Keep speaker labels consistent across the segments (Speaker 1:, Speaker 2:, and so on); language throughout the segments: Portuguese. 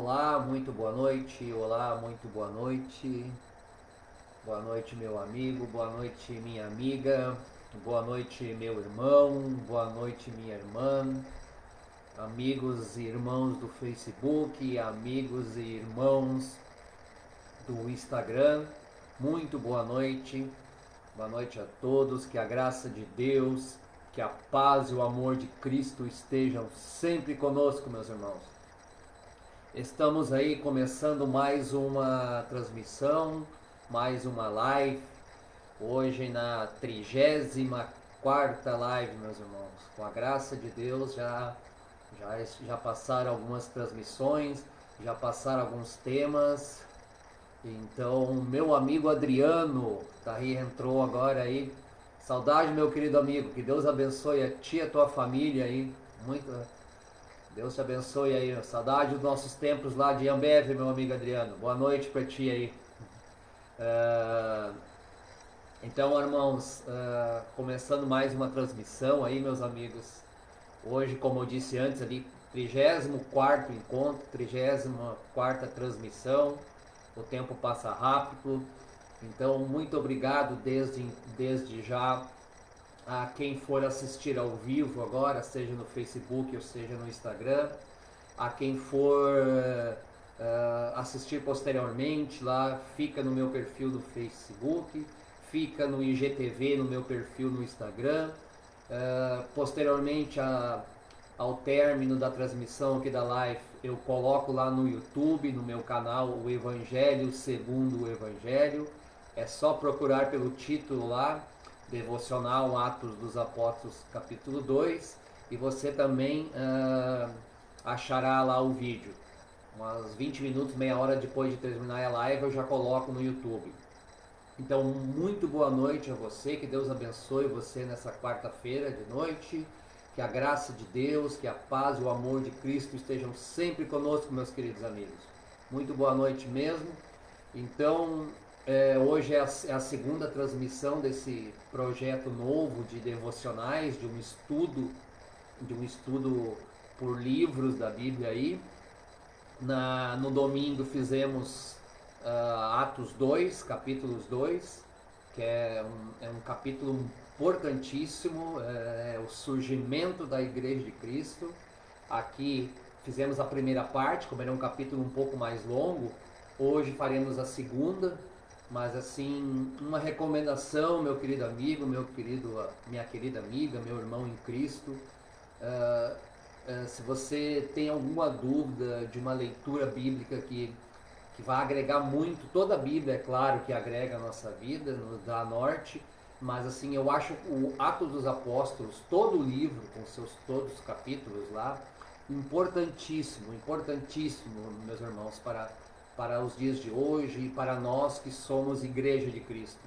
Speaker 1: Olá, muito boa noite. Olá, muito boa noite. Boa noite, meu amigo. Boa noite, minha amiga. Boa noite, meu irmão. Boa noite, minha irmã. Amigos e irmãos do Facebook, amigos e irmãos do Instagram. Muito boa noite. Boa noite a todos. Que a graça de Deus, que a paz e o amor de Cristo estejam sempre conosco, meus irmãos. Estamos aí começando mais uma transmissão, mais uma live. Hoje na 34ª live, meus irmãos. Com a graça de Deus já passaram algumas transmissões, já passaram alguns temas. Então, meu amigo Adriano, tá aí, entrou agora aí. Saudade, meu querido amigo. Que Deus abençoe a ti e a tua família aí. Deus te abençoe aí. Saudade dos nossos tempos lá de Ambev, meu amigo Adriano. Boa noite pra ti aí. Uh, então, irmãos, começando mais uma transmissão aí, meus amigos. Hoje, como eu disse antes ali, 34º encontro, 34ª transmissão. O tempo passa rápido. Então, muito obrigado desde já a quem for assistir ao vivo agora, seja no Facebook ou seja no Instagram, a quem for assistir posteriormente lá, fica no meu perfil do Facebook, fica no IGTV no meu perfil no Instagram, posteriormente ao término da transmissão aqui da live, eu coloco lá no YouTube, no meu canal, o Evangelho segundo o Evangelho. É só procurar pelo título lá, Devocional Atos dos Apóstolos, capítulo 2, e você também achará lá o vídeo. Umas 20 minutos, meia hora depois de terminar a live, eu já coloco no YouTube. Então, muito boa noite a você, que Deus abençoe você nessa quarta-feira de noite, que a graça de Deus, que a paz e o amor de Cristo estejam sempre conosco, meus queridos amigos. Muito boa noite mesmo. Então, hoje é a segunda transmissão desse projeto novo de devocionais, de um estudo por livros da Bíblia aí. No domingo fizemos Atos 2, capítulos 2, que é um capítulo importantíssimo, o surgimento da Igreja de Cristo. Aqui fizemos a primeira parte, como era um capítulo um pouco mais longo. Hoje faremos a segunda, mas assim, uma recomendação, meu querido amigo, minha querida amiga, meu irmão em Cristo. Se você tem alguma dúvida de uma leitura bíblica que vai agregar muito, toda a Bíblia, é claro que agrega a nossa vida, nos dá norte, mas assim, eu acho o Atos dos Apóstolos, todo o livro, com seus todos os capítulos lá, importantíssimo, importantíssimo, meus irmãos, para os dias de hoje e para nós que somos Igreja de Cristo.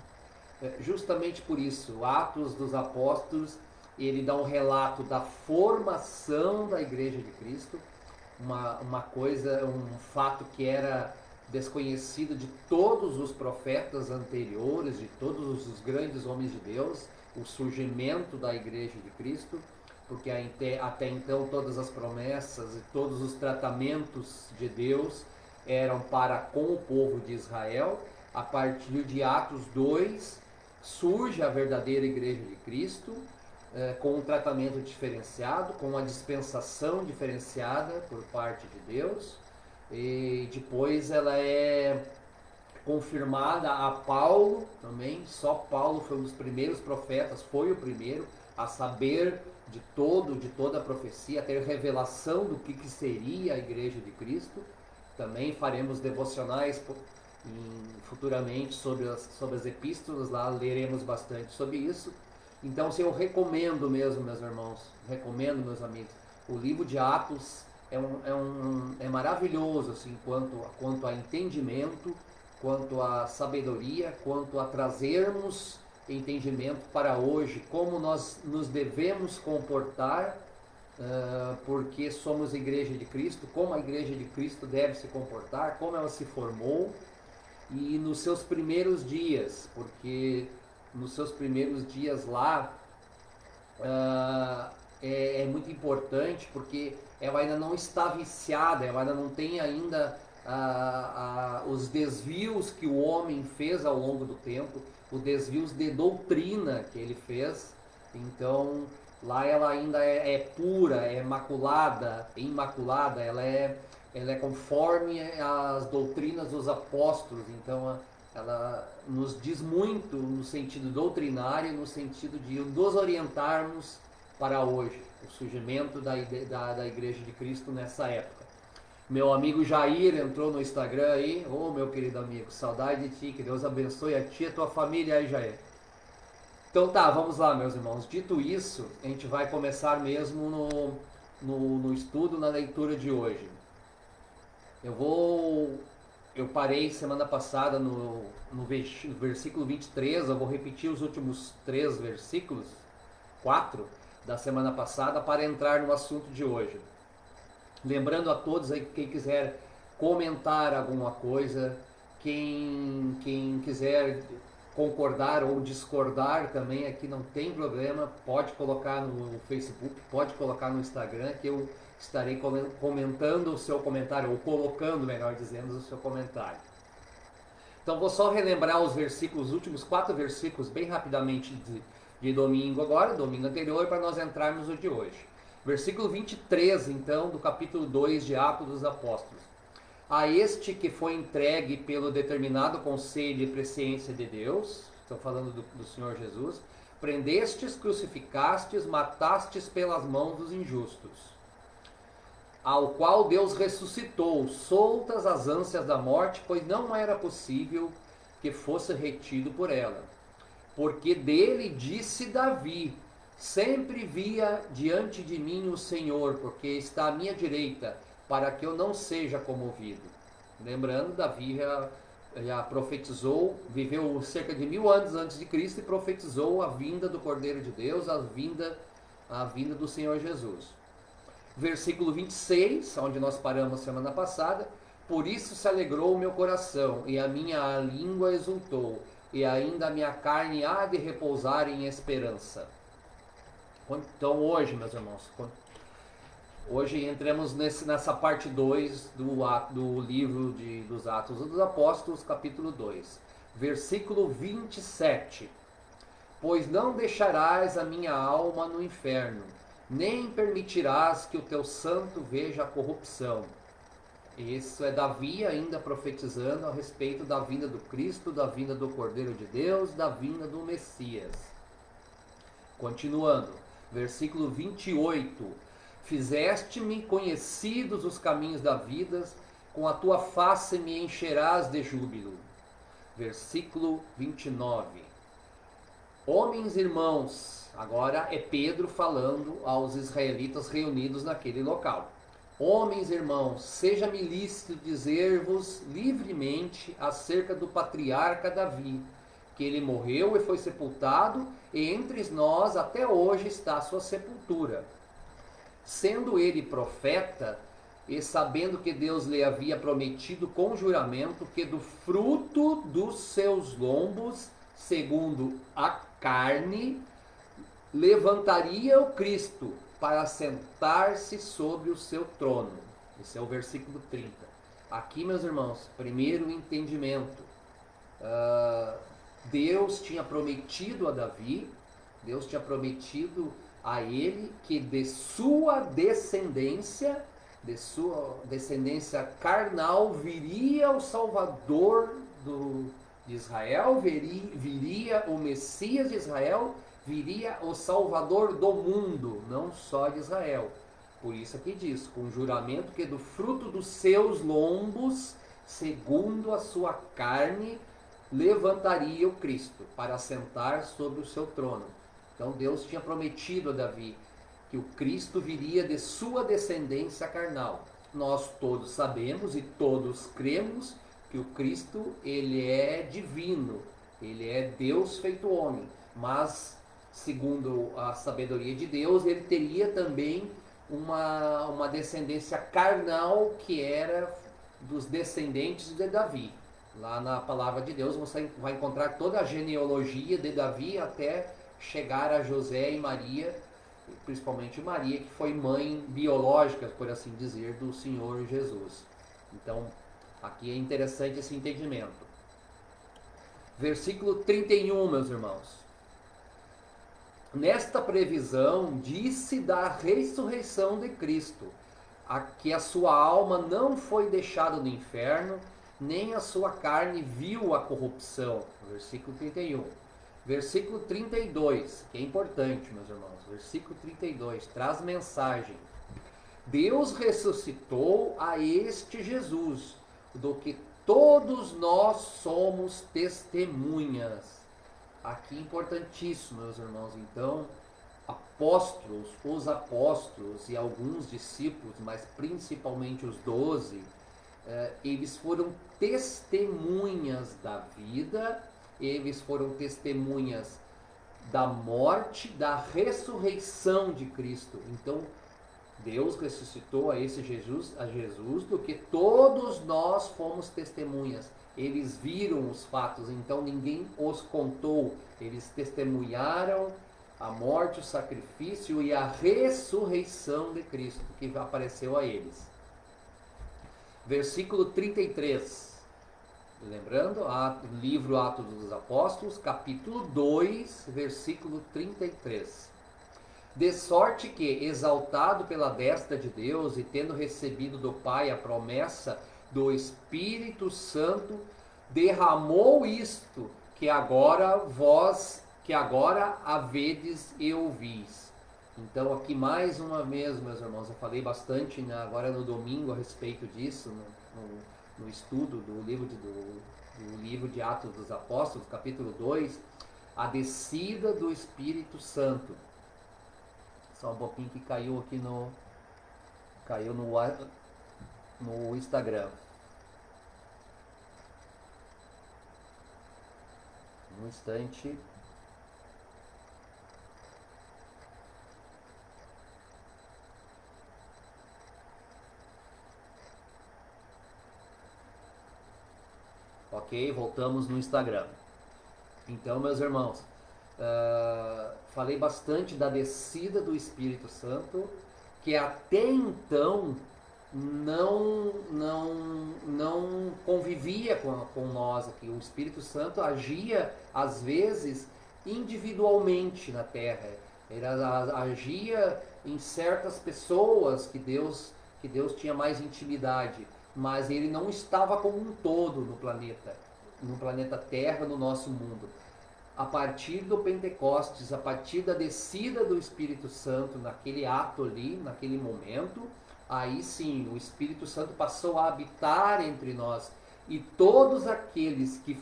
Speaker 1: Justamente por isso, Atos dos Apóstolos, ele dá um relato da formação da Igreja de Cristo, uma coisa, um fato que era desconhecido de todos os profetas anteriores, de todos os grandes homens de Deus, o surgimento da Igreja de Cristo, porque até então todas as promessas e todos os tratamentos de Deus eram para com o povo de Israel. A partir de Atos 2 surge a verdadeira Igreja de Cristo, com um tratamento diferenciado, com uma dispensação diferenciada por parte de Deus, e depois ela é confirmada a Paulo também. Só Paulo foi um dos primeiros profetas, foi o primeiro a saber de toda a profecia, a ter revelação do que seria a Igreja de Cristo. Também faremos devocionais futuramente sobre as epístolas, lá leremos bastante sobre isso. Então, se eu recomendo mesmo, meus irmãos, recomendo, meus amigos, o livro de Atos é maravilhoso, assim, quanto a entendimento, quanto a sabedoria, quanto a trazermos entendimento para hoje, como nós nos devemos comportar, porque somos Igreja de Cristo, como a Igreja de Cristo deve se comportar, como ela se formou, e nos seus primeiros dias, porque nos seus primeiros dias lá, é muito importante, porque ela ainda não está viciada, ela ainda não tem ainda os desvios que o homem fez ao longo do tempo, os desvios de doutrina que ele fez. Então lá ela ainda é pura, é imaculada, ela é conforme as doutrinas dos apóstolos. Então ela nos diz muito no sentido doutrinário, no sentido de nos orientarmos para hoje, o surgimento da Igreja de Cristo nessa época. Meu amigo Jair entrou no Instagram aí. Ô, meu querido amigo, saudade de ti, que Deus abençoe a ti e a tua família aí, Jair. Então tá, vamos lá, meus irmãos. Dito isso, a gente vai começar mesmo no estudo, na leitura de hoje. Eu parei semana passada no versículo 23, eu vou repetir os últimos 3 versículos, 4 da semana passada, para entrar no assunto de hoje. Lembrando a todos aí, quem quiser comentar alguma coisa, quem quiser concordar ou discordar também, aqui não tem problema, pode colocar no Facebook, pode colocar no Instagram, que eu estarei comentando o seu comentário, ou colocando, melhor dizendo, o seu comentário. Então vou só relembrar os versículos, os últimos 4 versículos, bem rapidamente de domingo agora, domingo anterior, para nós entrarmos no de hoje. Versículo 23, então, do capítulo 2 de Atos dos Apóstolos. A este que foi entregue pelo determinado conselho e presciência de Deus, estou falando do Senhor Jesus, prendestes, crucificastes, matastes pelas mãos dos injustos, ao qual Deus ressuscitou, soltas as ânsias da morte, pois não era possível que fosse retido por ela. Porque dele disse Davi: sempre via diante de mim o Senhor, porque está à minha direita, para que eu não seja comovido. Lembrando, Davi já profetizou, viveu cerca de 1000 anos antes de Cristo e profetizou a vinda do Cordeiro de Deus, a vinda do Senhor Jesus. Versículo 26, onde nós paramos semana passada: por isso se alegrou o meu coração, e a minha língua exultou, e ainda a minha carne há de repousar em esperança. Então hoje, meus irmãos, hoje entramos nessa parte 2 do livro dos Atos dos Apóstolos, capítulo 2, versículo 27. Pois não deixarás a minha alma no inferno, nem permitirás que o teu santo veja a corrupção. Isso é Davi ainda profetizando a respeito da vinda do Cristo, da vinda do Cordeiro de Deus, da vinda do Messias. Continuando, versículo 28. Fizeste-me conhecidos os caminhos da vida, com a tua face me encherás de júbilo. Versículo 29. Homens irmãos, agora é Pedro falando aos israelitas reunidos naquele local. Homens irmãos, seja-me lícito dizer-vos livremente acerca do patriarca Davi, que ele morreu e foi sepultado, e entre nós até hoje está a sua sepultura. Sendo ele profeta, e sabendo que Deus lhe havia prometido com juramento que do fruto dos seus lombos, segundo a carne, levantaria o Cristo para sentar-se sobre o seu trono. Esse é o versículo 30. Aqui, meus irmãos, primeiro entendimento. Deus tinha prometido a Davi, Deus tinha prometido a ele que de sua descendência carnal, viria o Salvador de Israel, viria o Messias de Israel, viria o Salvador do mundo, não só de Israel. Por isso aqui diz, com juramento que do fruto dos seus lombos, segundo a sua carne, levantaria o Cristo para assentar sobre o seu trono. Então Deus tinha prometido a Davi que o Cristo viria de sua descendência carnal. Nós todos sabemos e todos cremos que o Cristo, ele é divino, ele é Deus feito homem, mas segundo a sabedoria de Deus, ele teria também uma descendência carnal que era dos descendentes de Davi. Lá na palavra de Deus você vai encontrar toda a genealogia de Davi até chegar a José e Maria, principalmente Maria, que foi mãe biológica, por assim dizer, do Senhor Jesus. Então, aqui é interessante esse entendimento. Versículo 31, meus irmãos. Nesta previsão, disse da ressurreição de Cristo, que a sua alma não foi deixada no inferno, nem a sua carne viu a corrupção. Versículo 31. Versículo 32, que é importante, meus irmãos. Versículo 32, traz mensagem. Deus ressuscitou a este Jesus, do que todos nós somos testemunhas. Aqui importantíssimo, meus irmãos. Então, apóstolos, os apóstolos e alguns discípulos, mas principalmente os 12, eles foram testemunhas da vida, eles foram testemunhas da morte, da ressurreição de Cristo. Então, Deus ressuscitou a Jesus, do que todos nós fomos testemunhas. Eles viram os fatos, então ninguém os contou. Eles testemunharam a morte, o sacrifício e a ressurreição de Cristo, que apareceu a eles. Versículo 33. Lembrando, livro Atos dos Apóstolos, capítulo 2, versículo 33. De sorte que, exaltado pela destra de Deus e tendo recebido do Pai a promessa do Espírito Santo, derramou isto que agora havedes e ouvis. Então, aqui mais uma vez, meus irmãos, eu falei bastante agora no domingo a respeito disso, no estudo do livro de Atos dos Apóstolos, capítulo 2, a descida do Espírito Santo. Só um pouquinho que caiu aqui no Instagram. Um instante. Ok, voltamos no Instagram. Então, meus irmãos, falei bastante da descida do Espírito Santo, que até então não convivia com nós aqui. O Espírito Santo agia, às vezes, individualmente na terra. Ele agia em certas pessoas que Deus tinha mais intimidade, mas ele não estava como um todo no planeta Terra, no nosso mundo. A partir do Pentecostes, a partir da descida do Espírito Santo, naquele ato ali, naquele momento, aí sim, o Espírito Santo passou a habitar entre nós. E todos aqueles que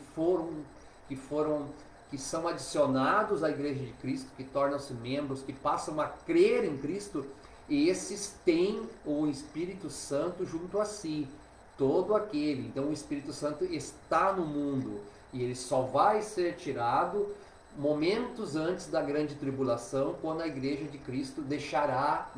Speaker 1: são adicionados à Igreja de Cristo, que tornam-se membros, que passam a crer em Cristo, esses têm o Espírito Santo junto a si. Todo aquele. Então o Espírito Santo está no mundo. E ele só vai ser tirado momentos antes da grande tribulação, quando a Igreja de Cristo deixará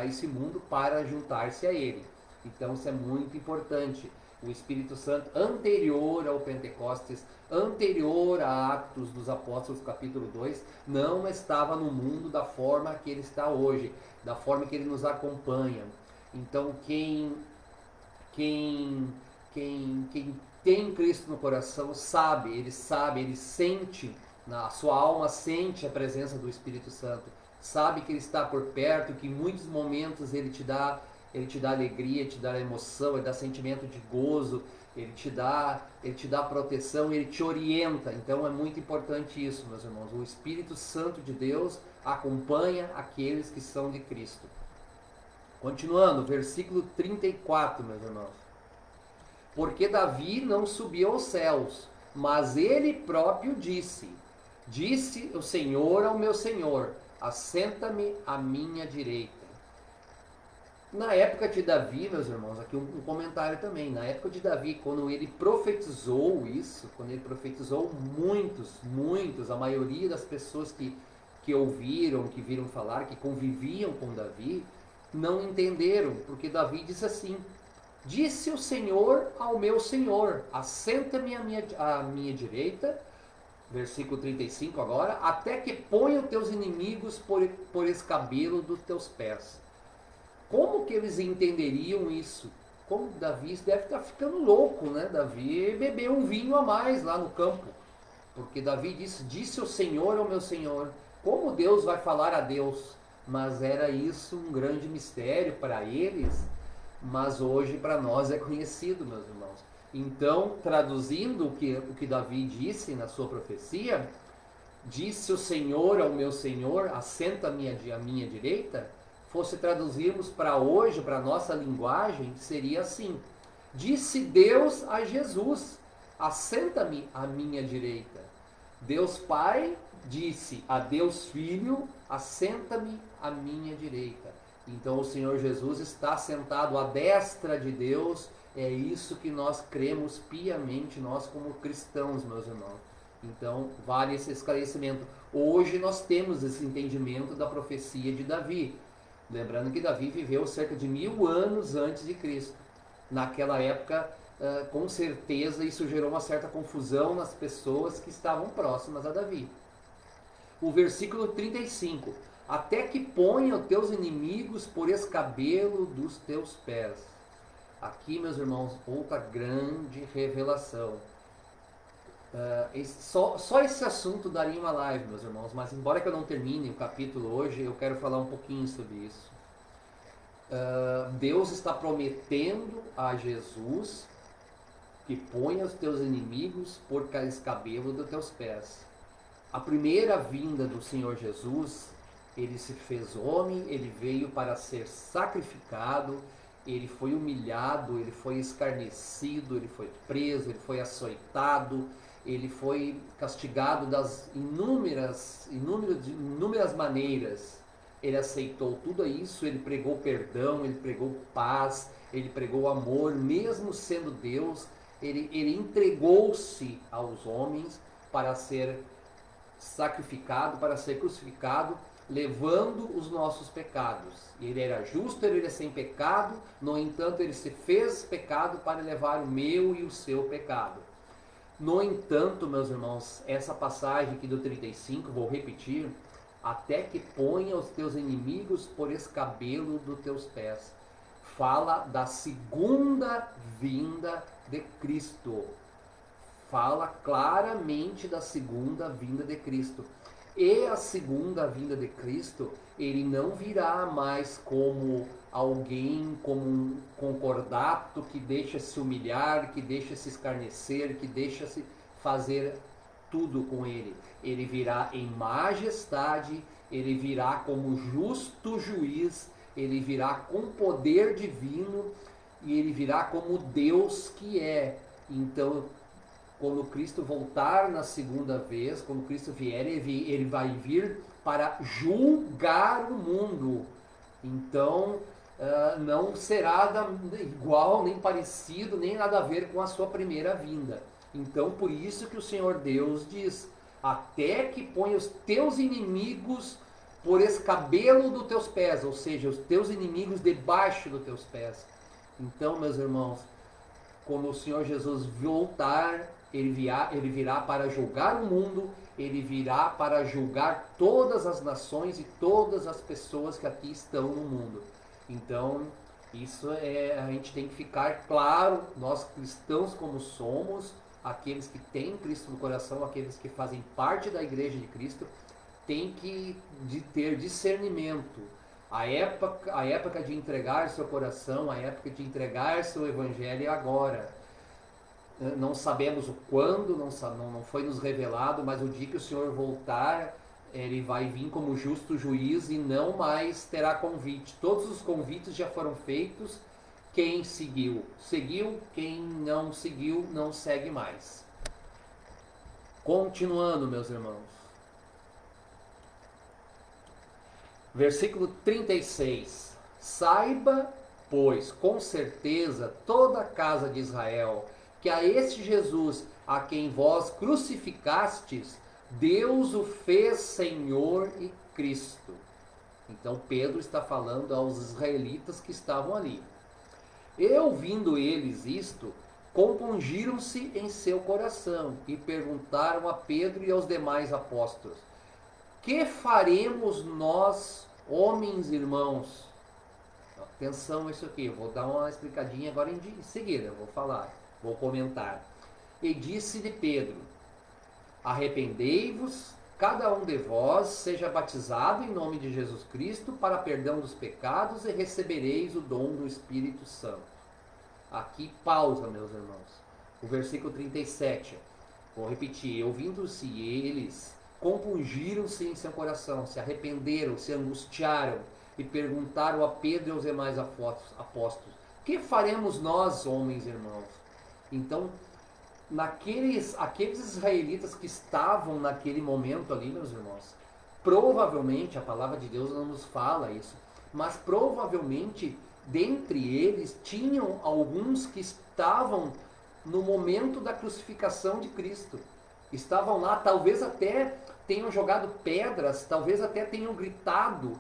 Speaker 1: esse mundo para juntar-se a ele. Então isso é muito importante. O Espírito Santo, anterior ao Pentecostes, anterior a Atos dos Apóstolos, capítulo 2, não estava no mundo da forma que ele está hoje, da forma que ele nos acompanha. Então quem tem Cristo no coração ele sente, a sua alma sente a presença do Espírito Santo, sabe que ele está por perto, que em muitos momentos ele te dá alegria, te dá emoção, ele dá sentimento de gozo, ele te dá proteção, ele te orienta. Então é muito importante isso, meus irmãos. O Espírito Santo de Deus acompanha aqueles que são de Cristo. Continuando, versículo 34, meus irmãos. Porque Davi não subiu aos céus, mas ele próprio disse o Senhor ao meu Senhor, assenta-me à minha direita. Na época de Davi, meus irmãos, aqui um comentário também, na época de Davi, quando ele profetizou isso, muitos, a maioria das pessoas que ouviram, que viram falar, que conviviam com Davi, não entenderam, porque Davi disse assim: disse o Senhor ao meu Senhor, assenta-me à minha direita, versículo 35 agora, até que ponha os teus inimigos por escabelo dos teus pés. Como que eles entenderiam isso? Como Davi deve estar ficando louco, né? Davi bebeu um vinho a mais lá no campo. Porque Davi disse o Senhor ao meu Senhor. Como Deus vai falar a Deus? Mas era isso um grande mistério para eles, mas hoje para nós é conhecido, meus irmãos. Então, traduzindo o que Davi disse na sua profecia, disse o Senhor ao meu Senhor, assenta-me à minha direita, fosse traduzirmos para hoje, para a nossa linguagem, seria assim: disse Deus a Jesus, assenta-me à minha direita. Deus Pai disse a Deus Filho, assenta-me à minha direita. Então o Senhor Jesus está sentado à destra de Deus. É isso que nós cremos piamente, nós como cristãos, meus irmãos. Então vale esse esclarecimento. Hoje nós temos esse entendimento da profecia de Davi. Lembrando que Davi viveu cerca de 1000 anos antes de Cristo. Naquela época, com certeza, isso gerou uma certa confusão nas pessoas que estavam próximas a Davi. O versículo 35. Até que ponha os teus inimigos por escabelo dos teus pés. Aqui, meus irmãos, outra grande revelação. Só esse assunto daria uma live, meus irmãos, mas embora que eu não termine o capítulo hoje, eu quero falar um pouquinho sobre isso. Deus está prometendo a Jesus que ponha os teus inimigos por escabelo dos teus pés. A primeira vinda do Senhor Jesus, ele se fez homem, ele veio para ser sacrificado, ele foi humilhado, ele foi escarnecido, ele foi preso, ele foi açoitado, ele foi castigado das inúmeras maneiras. Ele aceitou tudo isso, ele pregou perdão, ele pregou paz, ele pregou amor, mesmo sendo Deus, ele entregou-se aos homens para ser sacrificado, para ser crucificado, levando os nossos pecados. Ele era justo, ele era sem pecado, no entanto ele se fez pecado para levar o meu e o seu pecado. No entanto, meus irmãos, essa passagem aqui do 35, vou repetir, até que ponha os teus inimigos por escabelo dos teus pés. Fala da segunda vinda de Cristo. Fala claramente da segunda vinda de Cristo. E a segunda vinda de Cristo, ele não virá mais como alguém, como um concordato que deixa se humilhar, que deixa se escarnecer, que deixa se fazer tudo com ele. Ele virá em majestade, ele virá como justo juiz, ele virá com poder divino e ele virá como Deus que é. Então, quando Cristo voltar na segunda vez, quando Cristo vier, ele vai vir para julgar o mundo. Então, não será igual, nem parecido, nem nada a ver com a sua primeira vinda. Então, por isso que o Senhor Deus diz, até que ponha os teus inimigos por escabelo dos teus pés, ou seja, os teus inimigos debaixo dos teus pés. Então, meus irmãos, quando o Senhor Jesus voltar, ele virá para julgar o mundo, ele virá para julgar todas as nações e todas as pessoas que aqui estão no mundo. Então, isso a gente tem que ficar claro, nós cristãos como somos, aqueles que têm Cristo no coração, aqueles que fazem parte da igreja de Cristo, tem que ter discernimento. A época de entregar seu coração, a época de entregar seu evangelho é agora. Não sabemos o quando, não foi nos revelado, mas o dia que o Senhor voltar, ele vai vir como justo juiz e não mais terá convite. Todos os convites já foram feitos. Quem seguiu, seguiu. Quem não seguiu, não segue mais. Continuando, meus irmãos. Versículo 36. Saiba, pois, com certeza, toda a casa de Israel, que a este Jesus, a quem vós crucificastes, Deus o fez Senhor e Cristo. Então Pedro está falando aos israelitas que estavam ali. E ouvindo eles isto, compungiram-se em seu coração e perguntaram a Pedro e aos demais apóstolos: que faremos nós, homens irmãos? Atenção a isso aqui, eu vou dar uma explicadinha agora em seguida, vou falar, vou comentar. E disse-lhe Pedro: arrependei-vos, cada um de vós seja batizado em nome de Jesus Cristo para perdão dos pecados e recebereis o dom do Espírito Santo. Aqui pausa, meus irmãos. O versículo 37. Vou repetir. Ouvindo-se eles, compungiram-se em seu coração, se arrependeram, se angustiaram e perguntaram a Pedro e aos demais apóstolos: que faremos nós, homens irmãos? Então, aqueles israelitas que estavam naquele momento ali, meus irmãos, provavelmente, a palavra de Deus não nos fala isso, mas provavelmente dentre eles tinham alguns que estavam no momento da crucificação de Cristo. Estavam lá, talvez até tenham jogado pedras, talvez até tenham gritado,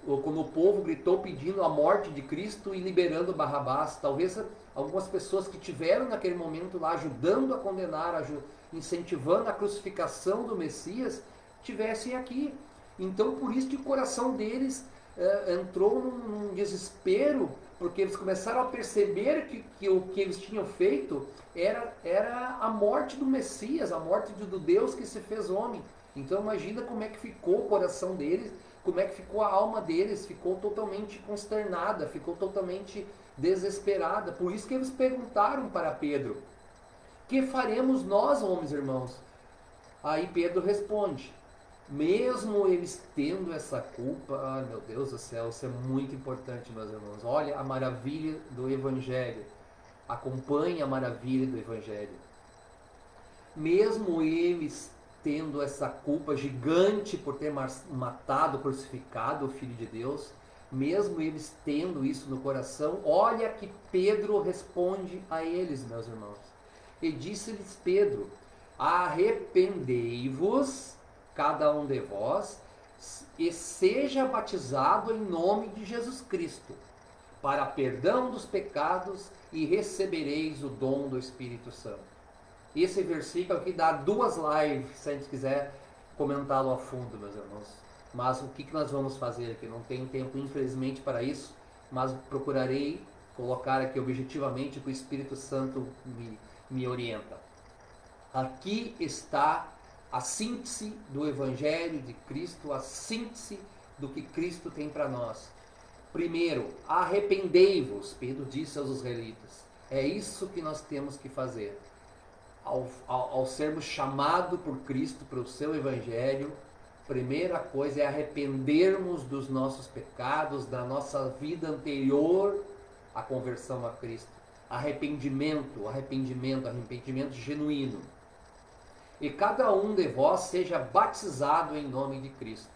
Speaker 1: como o povo gritou pedindo a morte de Cristo e liberando Barrabás. Talvez algumas pessoas que tiveram naquele momento lá ajudando a condenar, incentivando a crucificação do Messias, tivessem aqui. Então por isso que o coração deles entrou num desespero, porque eles começaram a perceber que o que eles tinham feito era a morte do Messias, a morte do Deus que se fez homem. Então imagina como é que ficou o coração deles, como é que ficou a alma deles, ficou totalmente consternada, ficou totalmente desesperada. Por isso que eles perguntaram para Pedro: que faremos nós, homens irmãos? Aí Pedro responde: mesmo eles tendo essa culpa, meu Deus do céu, isso é muito importante, meus irmãos. Olha a maravilha do Evangelho. Acompanhe a maravilha do Evangelho. Mesmo eles tendo essa culpa gigante por ter matado, crucificado o Filho de Deus, mesmo eles tendo isso no coração, olha que Pedro responde a eles, meus irmãos. E disse-lhes Pedro: arrependei-vos, cada um de vós, e seja batizado em nome de Jesus Cristo, para perdão dos pecados, e recebereis o dom do Espírito Santo. Esse versículo aqui dá 2 lives, se a gente quiser comentá-lo a fundo, meus irmãos. Mas o que nós vamos fazer aqui? Não tenho tempo, infelizmente, para isso, mas procurarei colocar aqui objetivamente o que o Espírito Santo me orienta. Aqui está a síntese do Evangelho de Cristo, a síntese do que Cristo tem para nós. Primeiro, arrependei-vos, Pedro disse aos israelitas. É isso que nós temos que fazer. Ao sermos chamados por Cristo para o seu Evangelho, primeira coisa é arrependermos dos nossos pecados, da nossa vida anterior à conversão a Cristo. Arrependimento genuíno. E cada um de vós seja batizado em nome de Cristo.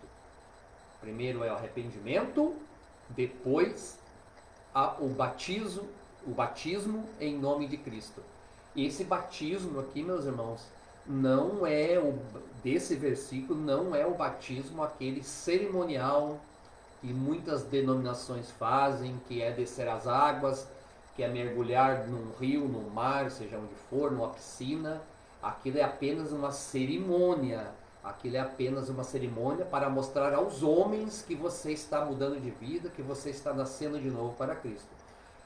Speaker 1: Primeiro é o arrependimento, depois o batismo em nome de Cristo. Esse batismo aqui, meus irmãos, não é desse versículo, não é o batismo aquele cerimonial que muitas denominações fazem, que é descer as águas, que é mergulhar num rio, num mar, seja onde for, numa piscina. Aquilo é apenas uma cerimônia. Aquilo é apenas uma cerimônia para mostrar aos homens que você está mudando de vida, que você está nascendo de novo para Cristo.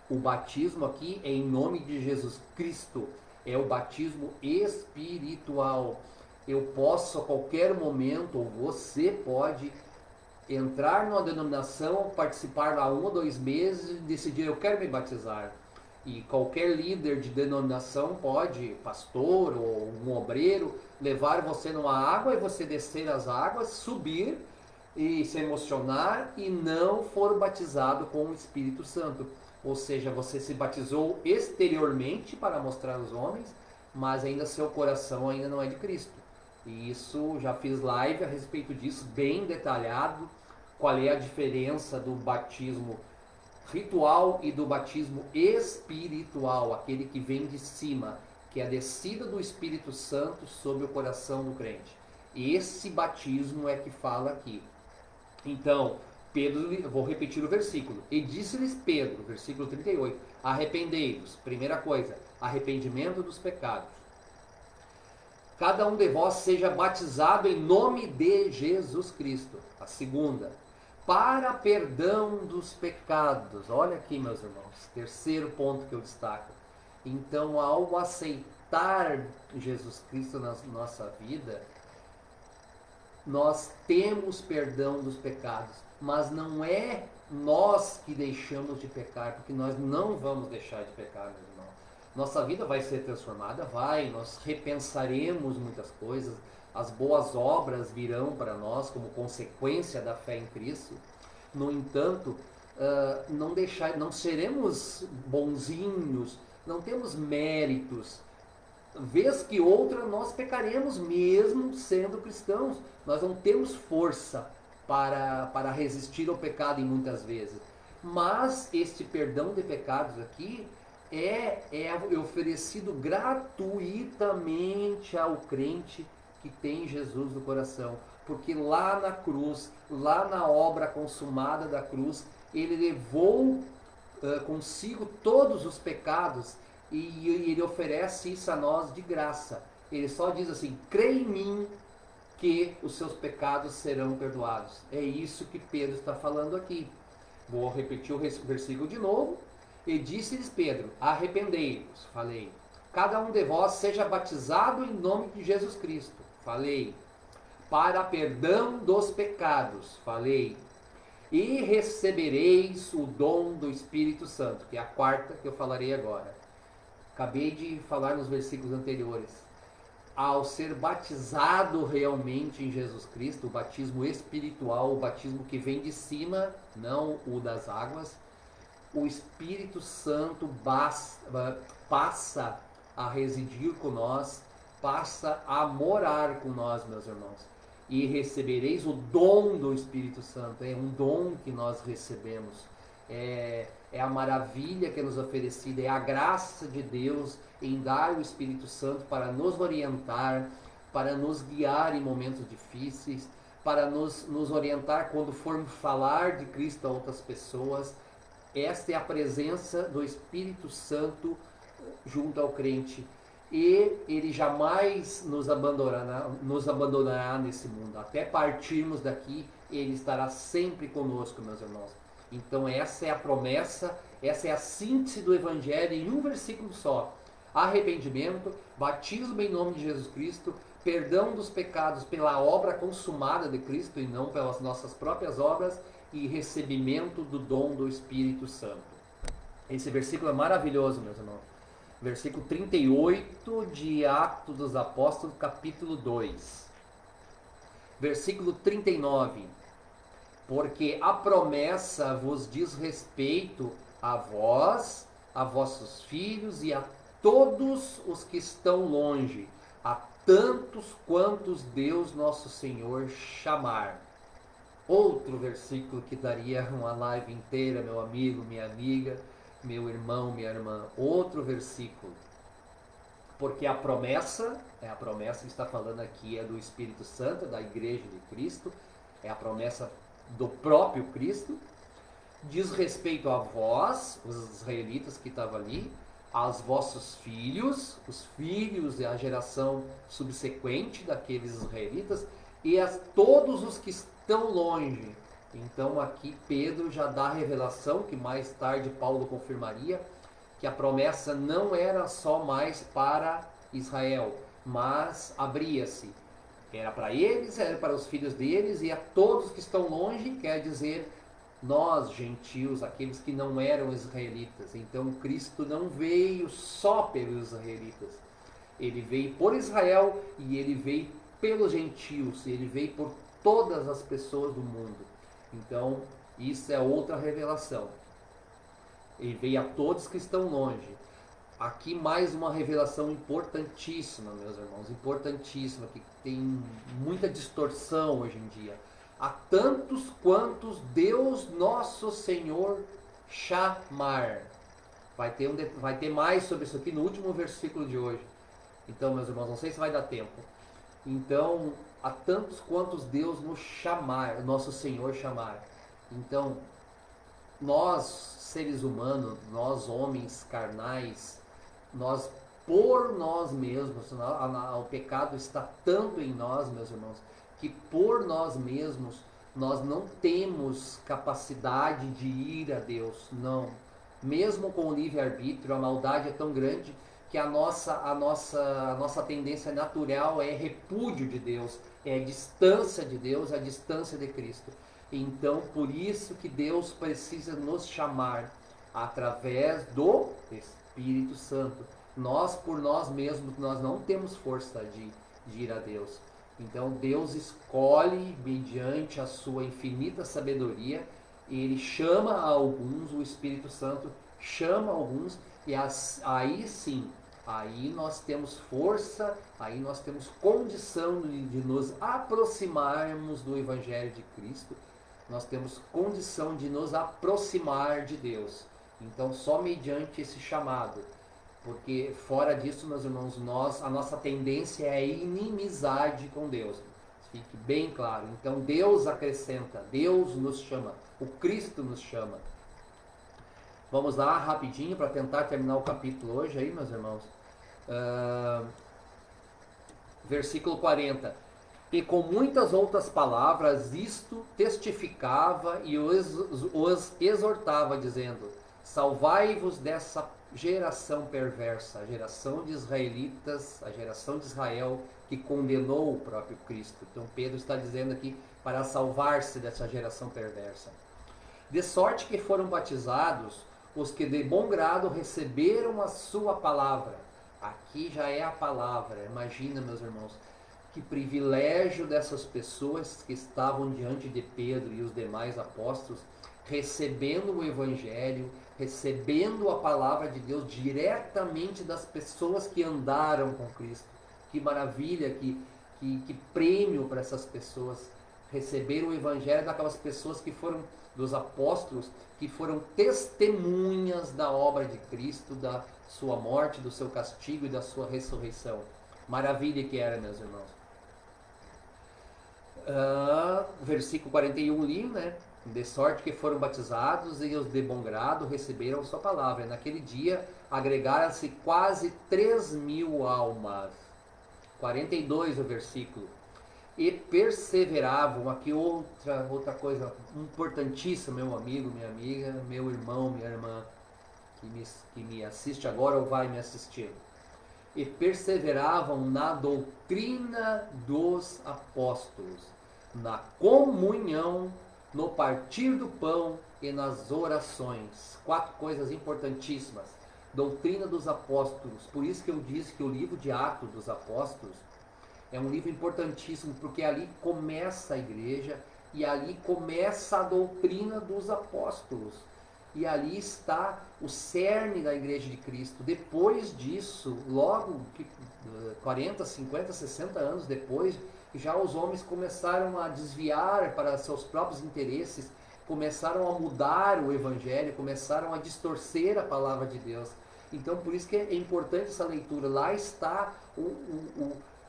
Speaker 1: O batismo aqui é em nome de Jesus Cristo. É o batismo espiritual. Eu posso a qualquer momento, ou você pode, entrar numa denominação, participar lá 1 ou 2 meses e decidir: eu quero me batizar. E qualquer líder de denominação pode, pastor ou um obreiro, levar você numa água e você descer as águas, subir e se emocionar e não for batizado com o Espírito Santo. Ou seja, você se batizou exteriormente para mostrar aos homens, mas ainda seu coração ainda não é de Cristo. E isso, já fiz live a respeito disso, bem detalhado, qual é a diferença do batismo ritual e do batismo espiritual, aquele que vem de cima, que é a descida do Espírito Santo sobre o coração do crente. Esse batismo é que fala aqui. Então, Pedro, eu vou repetir o versículo. E disse-lhes Pedro, versículo 38, arrependei-vos. Primeira coisa, arrependimento dos pecados. Cada um de vós seja batizado em nome de Jesus Cristo. A segunda, para perdão dos pecados. Olha aqui, meus irmãos, terceiro ponto que eu destaco. Então, ao aceitar Jesus Cristo na nossa vida, nós temos perdão dos pecados, mas não é nós que deixamos de pecar, porque nós não vamos deixar de pecar, meu irmão. Nossa vida vai ser transformada, nós repensaremos muitas coisas, as boas obras virão para nós como consequência da fé em Cristo. No entanto, não seremos bonzinhos, não temos méritos. Vez que outra nós pecaremos mesmo sendo cristãos. Nós não temos força para resistir ao pecado em muitas vezes. Mas este perdão de pecados aqui é oferecido gratuitamente ao crente que tem Jesus no coração. Porque lá na cruz, lá na obra consumada da cruz, ele levou consigo todos os pecados e ele oferece isso a nós de graça. Ele só diz assim: crê em mim que os seus pecados serão perdoados. É isso que Pedro está falando aqui. Vou repetir o versículo de novo. E disse-lhes Pedro: arrependei-vos. Falei. Cada um de vós seja batizado em nome de Jesus Cristo. Falei. Para perdão dos pecados. Falei. E recebereis o dom do Espírito Santo, que é a quarta que eu falarei agora. Acabei de falar nos versículos anteriores. Ao ser batizado realmente em Jesus Cristo, o batismo espiritual, o batismo que vem de cima, não o das águas, o Espírito Santo passa a residir com nós, passa a morar com nós, meus irmãos. E recebereis o dom do Espírito Santo. É um dom que nós recebemos. É a maravilha que é nos oferecida, é a graça de Deus em dar o Espírito Santo para nos orientar, para nos guiar em momentos difíceis, para nos orientar quando formos falar de Cristo a outras pessoas. Esta é a presença do Espírito Santo junto ao crente. E ele jamais nos abandonará nesse mundo. Até partirmos daqui, ele estará sempre conosco, meus irmãos. Então essa é a promessa, essa é a síntese do Evangelho em um versículo só. Arrependimento, batismo em nome de Jesus Cristo, perdão dos pecados pela obra consumada de Cristo e não pelas nossas próprias obras, e recebimento do dom do Espírito Santo. Esse versículo é maravilhoso, meus irmãos. Versículo 38 de Atos dos Apóstolos, capítulo 2. Versículo 39. Porque a promessa vos diz respeito a vós, a vossos filhos e a todos os que estão longe, a tantos quantos Deus nosso Senhor chamar. Outro versículo que daria uma live inteira, meu amigo, minha amiga, meu irmão, minha irmã. Outro versículo. Porque a promessa que está falando aqui é do Espírito Santo, da Igreja de Cristo, é a promessa do próprio Cristo, diz respeito a vós, os israelitas que estavam ali, aos vossos filhos, os filhos e a geração subsequente daqueles israelitas, e a todos os que estão longe. Então aqui Pedro já dá a revelação, que mais tarde Paulo confirmaria, que a promessa não era só mais para Israel, mas abria-se. Era para eles, era para os filhos deles e a todos que estão longe, quer dizer, nós, gentios, aqueles que não eram israelitas. Então Cristo não veio só pelos israelitas. Ele veio por Israel e ele veio pelos gentios, ele veio por todas as pessoas do mundo. Então, isso é outra revelação. Ele veio a todos que estão longe. Aqui mais uma revelação importantíssima, meus irmãos, importantíssima, que tem muita distorção hoje em dia. A tantos quantos Deus nosso Senhor chamar. Vai ter mais sobre isso aqui no último versículo de hoje. Então, meus irmãos, não sei se vai dar tempo. Então, a tantos quantos Deus nos chamar, nosso Senhor chamar. Então, nós, seres humanos, nós homens carnais, nós por nós mesmos, o pecado está tanto em nós, meus irmãos, que por nós mesmos nós não temos capacidade de ir a Deus, não. Mesmo com o livre-arbítrio, a maldade é tão grande que a nossa tendência natural é repúdio de Deus, é distância de Deus, a distância de Cristo. Então, por isso que Deus precisa nos chamar através do Espírito Santo. Nós, por nós mesmos, nós não temos força de ir a Deus. Então, Deus escolhe, mediante a sua infinita sabedoria, ele chama a alguns, o Espírito Santo chama alguns, e aí sim, aí nós temos força, aí nós temos condição de nos aproximarmos do Evangelho de Cristo, nós temos condição de nos aproximar de Deus. Então, só mediante esse chamado, porque fora disso, meus irmãos, a nossa tendência é inimizade com Deus. Fique bem claro. Então, Deus acrescenta, Deus nos chama, o Cristo nos chama. Vamos lá, rapidinho, para tentar terminar o capítulo hoje aí, meus irmãos. Versículo 40. E com muitas outras palavras isto testificava e os exortava, dizendo: salvai-vos dessa geração perversa, a geração de israelitas, a geração de Israel que condenou o próprio Cristo. Então Pedro está dizendo aqui para salvar-se dessa geração perversa. De sorte que foram batizados os que de bom grado receberam a sua palavra. Aqui já é a palavra. Imagina, meus irmãos, que privilégio dessas pessoas que estavam diante de Pedro e os demais apóstolos, recebendo o Evangelho, recebendo a palavra de Deus diretamente das pessoas que andaram com Cristo. Que maravilha, que prêmio para essas pessoas receber o Evangelho daquelas pessoas que foram, dos apóstolos, que foram testemunhas da obra de Cristo, da sua morte, do seu castigo e da sua ressurreição. Maravilha que era, meus irmãos. Versículo 41 li, né? De sorte que foram batizados e os de bom grado receberam sua palavra. E naquele dia agregaram-se quase 3.000 almas. 42 o versículo. E perseveravam, aqui outra coisa importantíssima, meu amigo, minha amiga, meu irmão, minha irmã, que me assiste agora ou vai me assistir. E perseveravam na doutrina dos apóstolos, na comunhão, no partir do pão e nas orações. 4 coisas importantíssimas. Doutrina dos apóstolos. Por isso que eu disse que o livro de Atos dos Apóstolos é um livro importantíssimo, porque ali começa a igreja e ali começa a doutrina dos apóstolos. E ali está o cerne da igreja de Cristo. Depois disso, logo 40, 50, 60 anos depois, já os homens começaram a desviar para seus próprios interesses, começaram a mudar o evangelho, começaram a distorcer a palavra de Deus. Então, por isso que é importante essa leitura. Lá está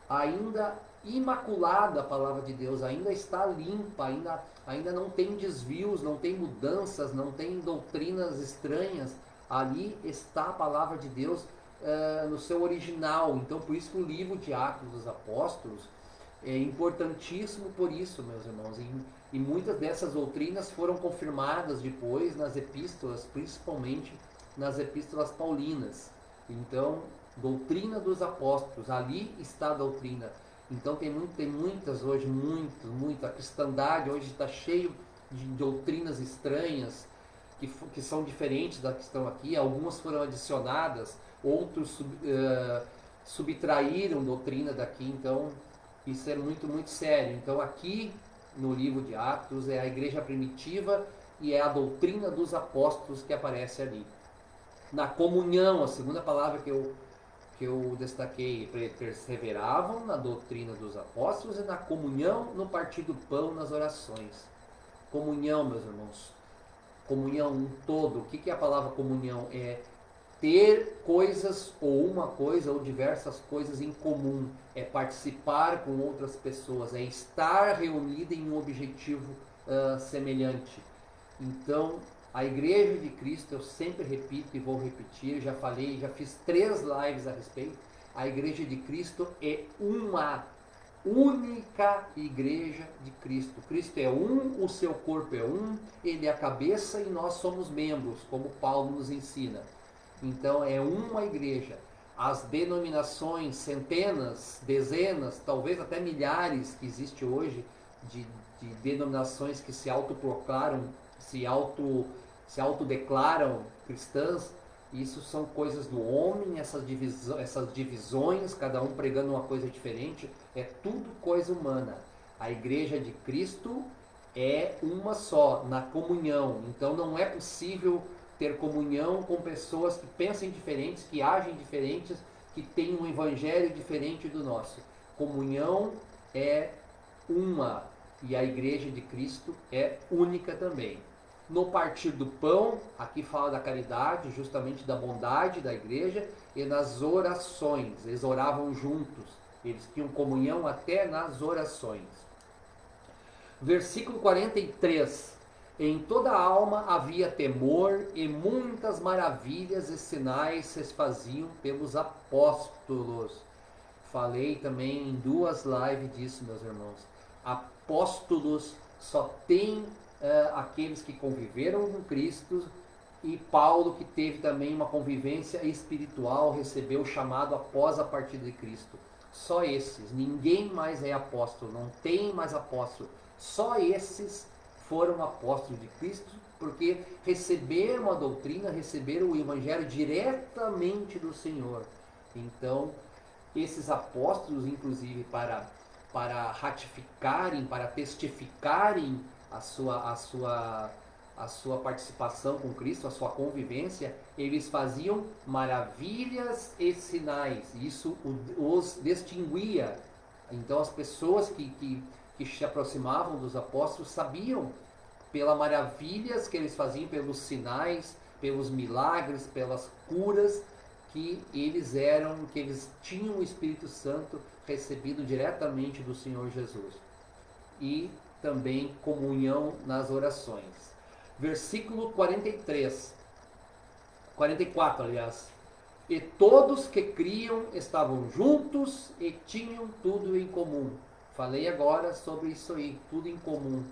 Speaker 1: ainda imaculada a palavra de Deus, ainda está limpa, ainda não tem desvios, não tem mudanças, não tem doutrinas estranhas. Ali está a palavra de Deus no seu original. Então, por isso que o livro de Atos dos Apóstolos é importantíssimo por isso, meus irmãos. E muitas dessas doutrinas foram confirmadas depois nas epístolas, principalmente nas epístolas paulinas. Então, doutrina dos apóstolos, ali está a doutrina. Então tem muitas hoje, muito. A cristandade hoje está cheio de doutrinas estranhas que são diferentes da que estão aqui. Algumas foram adicionadas, outros subtraíram doutrina daqui. Então isso é muito sério. Então aqui no livro de Atos é a igreja primitiva e é a doutrina dos apóstolos que aparece ali. Na comunhão, a segunda palavra que eu destaquei, perseveravam na doutrina dos apóstolos e na comunhão, no partir do pão, nas orações. Comunhão, meus irmãos. Comunhão, um todo. O que é a palavra comunhão? É ter coisas, ou uma coisa, ou diversas coisas em comum. É participar com outras pessoas. É estar reunido em um objetivo semelhante. Então, a Igreja de Cristo, eu sempre repito e vou repetir, já falei, já fiz 3 lives a respeito. A Igreja de Cristo é uma única Igreja de Cristo. Cristo é um, o seu corpo é um, ele é a cabeça e nós somos membros, como Paulo nos ensina. Então, é uma igreja. As denominações, centenas, dezenas, talvez até milhares que existe hoje de denominações que se autoproclaram, se autodeclaram cristãs, isso são coisas do homem, essas divisões, cada um pregando uma coisa diferente, é tudo coisa humana. A Igreja de Cristo é uma só, na comunhão. Então não é possível ter comunhão com pessoas que pensem diferentes, que agem diferentes, que têm um evangelho diferente do nosso. Comunhão é uma, e a Igreja de Cristo é única também. No partir do pão, aqui fala da caridade, justamente da bondade da igreja, e nas orações, eles oravam juntos, eles tinham comunhão até nas orações. Versículo 43. Em toda a alma havia temor, e muitas maravilhas e sinais se faziam pelos apóstolos. Falei também em 2 lives disso, meus irmãos. Apóstolos só tem aqueles que conviveram com Cristo, e Paulo, que teve também uma convivência espiritual, recebeu o chamado após a partida de Cristo. Só esses, ninguém mais é apóstolo, não tem mais apóstolo. Só esses foram apóstolos de Cristo, porque receberam a doutrina, receberam o evangelho diretamente do Senhor. Então, esses apóstolos, inclusive, para ratificarem, para testificarem a sua participação com Cristo, a sua convivência, eles faziam maravilhas e sinais. Isso os distinguia. Então as pessoas que se aproximavam dos apóstolos sabiam, pelas maravilhas que eles faziam, pelos sinais, pelos milagres, pelas curas, que eles tinham o Espírito Santo recebido diretamente do Senhor Jesus. E também comunhão nas orações. Versículo 44, aliás. E todos que criam estavam juntos e tinham tudo em comum. Falei agora sobre isso aí, tudo em comum.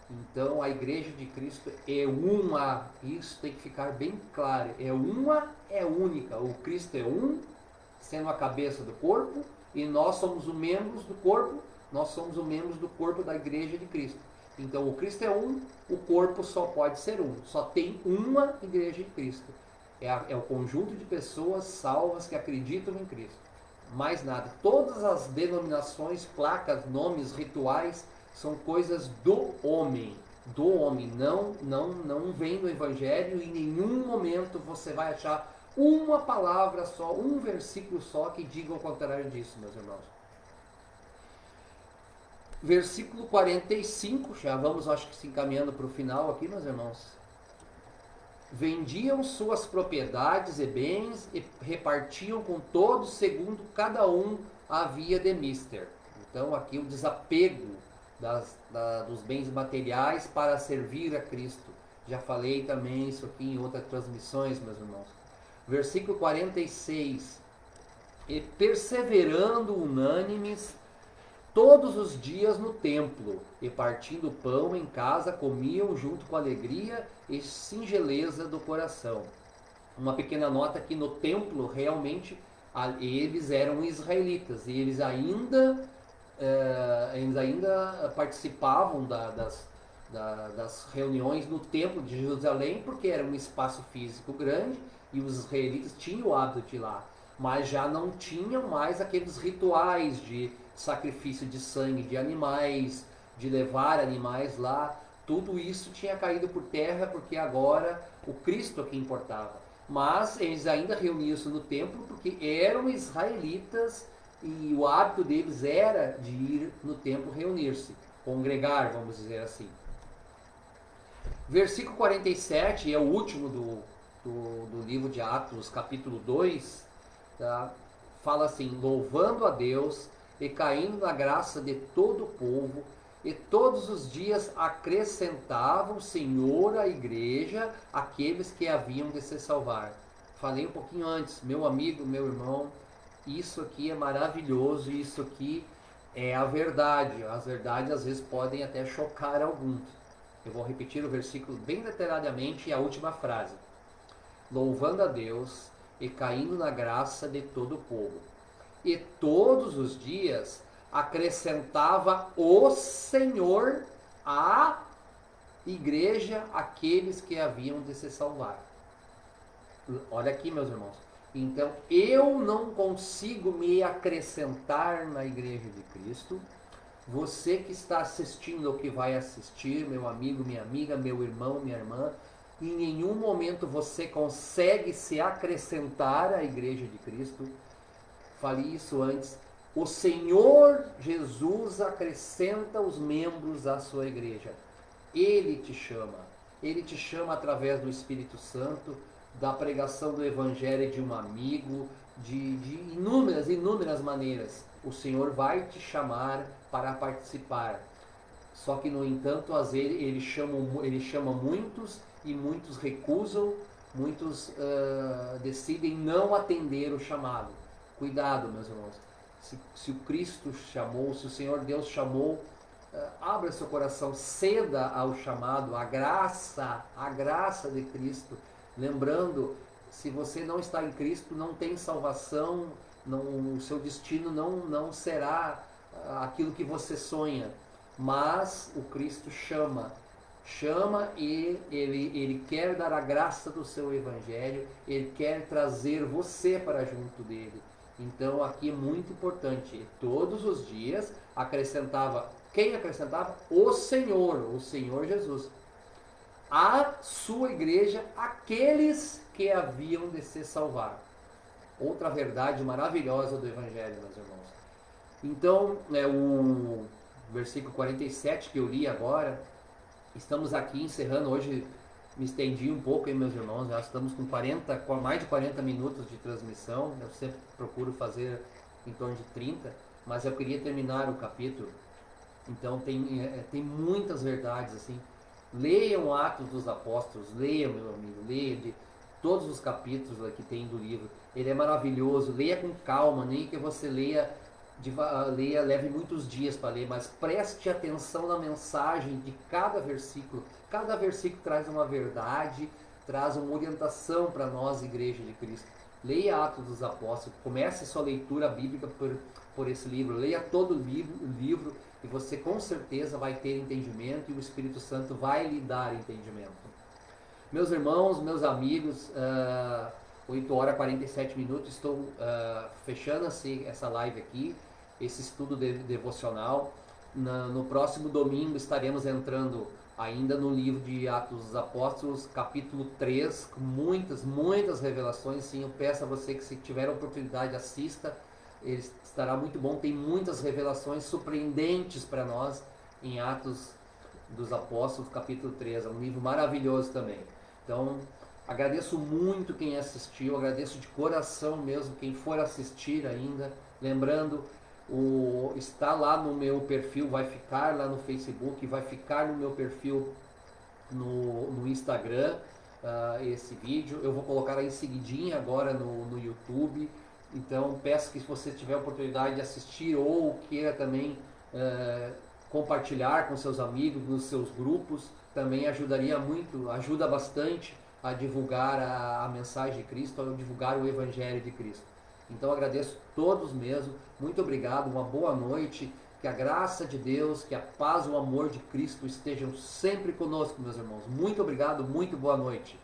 Speaker 1: Então a Igreja de Cristo é uma, isso tem que ficar bem claro, é uma, é única. O Cristo é um, sendo a cabeça do corpo, e nós somos os membros do corpo. Nós somos os membros do corpo da Igreja de Cristo. Então o Cristo é um, o corpo só pode ser um. Só tem uma Igreja de Cristo. É o conjunto de pessoas salvas que acreditam em Cristo. Mais nada. Todas as denominações, placas, nomes, rituais, são coisas do homem. Do homem. Não vem no Evangelho. Em nenhum momento você vai achar uma palavra só, um versículo só que diga o contrário disso, meus irmãos. Versículo 45, já vamos, acho que se encaminhando para o final aqui, meus irmãos. Vendiam suas propriedades e bens e repartiam com todos segundo cada um havia de mister. Então aqui o desapego dos bens materiais para servir a Cristo. Já falei também isso aqui em outras transmissões, meus irmãos. Versículo 46. E perseverando unânimes todos os dias no templo, e partindo pão em casa, comiam junto com alegria e singeleza do coração. Uma pequena nota que no templo, realmente, eles eram israelitas, e eles ainda participavam das reuniões no templo de Jerusalém, porque era um espaço físico grande, e os israelitas tinham o hábito de ir lá, mas já não tinham mais aqueles rituais de sacrifício de sangue de animais, de levar animais lá. Tudo isso tinha caído por terra, porque agora o Cristo é que importava. Mas eles ainda reuniam-se no templo porque eram israelitas, e o hábito deles era de ir no templo reunir-se, congregar, vamos dizer assim. Versículo 47, é o último do livro de Atos, capítulo 2, tá? Fala assim: louvando a Deus e caindo na graça de todo o povo, E todos os dias acrescentava o Senhor à igreja aqueles que haviam de se salvar. Falei um pouquinho antes, meu amigo, meu irmão, isso aqui é maravilhoso, isso aqui é a verdade. As verdades às vezes podem até chocar alguns. Eu vou repetir o versículo bem detalhadamente e a última frase. Louvando a Deus e caindo na graça de todo o povo. E todos os dias acrescentava o Senhor à igreja aqueles que haviam de se salvar. Olha aqui, meus irmãos. Então, eu não consigo me acrescentar na igreja de Cristo. Você que está assistindo ou que vai assistir, meu amigo, minha amiga, meu irmão, minha irmã, em nenhum momento você consegue se acrescentar à igreja de Cristo. Falei isso antes. O Senhor Jesus acrescenta os membros à sua igreja. Ele te chama. Ele te chama através do Espírito Santo, da pregação do Evangelho de um amigo, de inúmeras maneiras. O Senhor vai te chamar para participar. Só que, no entanto, às vezes ele chama muitos e muitos recusam, muitos decidem não atender o chamado. Cuidado, meus irmãos. Se o Cristo chamou, se o Senhor Deus chamou, abra seu coração, ceda ao chamado, à graça de Cristo. Lembrando, se você não está em Cristo, não tem salvação, o seu destino não será aquilo que você sonha. Mas o Cristo chama e ele quer dar a graça do seu Evangelho, ele quer trazer você para junto dele. Então aqui é muito importante, todos os dias acrescentava, quem acrescentava? O Senhor Jesus, a sua igreja, aqueles que haviam de se salvar. Outra verdade maravilhosa do Evangelho, meus irmãos. Então, o versículo 47 que eu li agora, estamos aqui encerrando, hoje me estendi um pouco, hein, meus irmãos, já estamos com mais de 40 minutos de transmissão, eu sempre procuro fazer em torno de 30, mas eu queria terminar o capítulo, então tem muitas verdades, assim. Leiam Atos dos Apóstolos, leiam, meu amigo, leiam de todos os capítulos que tem do livro, ele é maravilhoso, leia com calma, nem que você leve muitos dias para ler, mas preste atenção na mensagem de cada versículo. Cada versículo traz uma verdade, traz uma orientação para nós, Igreja de Cristo. Leia Atos dos Apóstolos, comece sua leitura bíblica por esse livro, leia todo o livro e você com certeza vai ter entendimento e o Espírito Santo vai lhe dar entendimento. Meus irmãos, meus amigos, 8 horas e 47 minutos, estou fechando essa live aqui, esse estudo devocional. No próximo domingo estaremos entrando ainda no livro de Atos dos Apóstolos, capítulo 3, com muitas revelações. Sim, eu peço a você que, se tiver a oportunidade, assista, ele estará muito bom, tem muitas revelações surpreendentes para nós em Atos dos Apóstolos, capítulo 3, é um livro maravilhoso também. Então, agradeço muito quem assistiu, agradeço de coração mesmo quem for assistir ainda. Lembrando, está lá no meu perfil, vai ficar lá no Facebook, vai ficar no meu perfil no Instagram, esse vídeo. Eu vou colocar aí em seguidinha agora no YouTube. Então peço que, se você tiver a oportunidade de assistir ou queira também compartilhar com seus amigos, nos seus grupos, também ajudaria muito, ajuda bastante a divulgar a mensagem de Cristo, a divulgar o Evangelho de Cristo. Então agradeço a todos mesmo, muito obrigado, uma boa noite, que a graça de Deus, que a paz e o amor de Cristo estejam sempre conosco, meus irmãos. Muito obrigado, muito boa noite.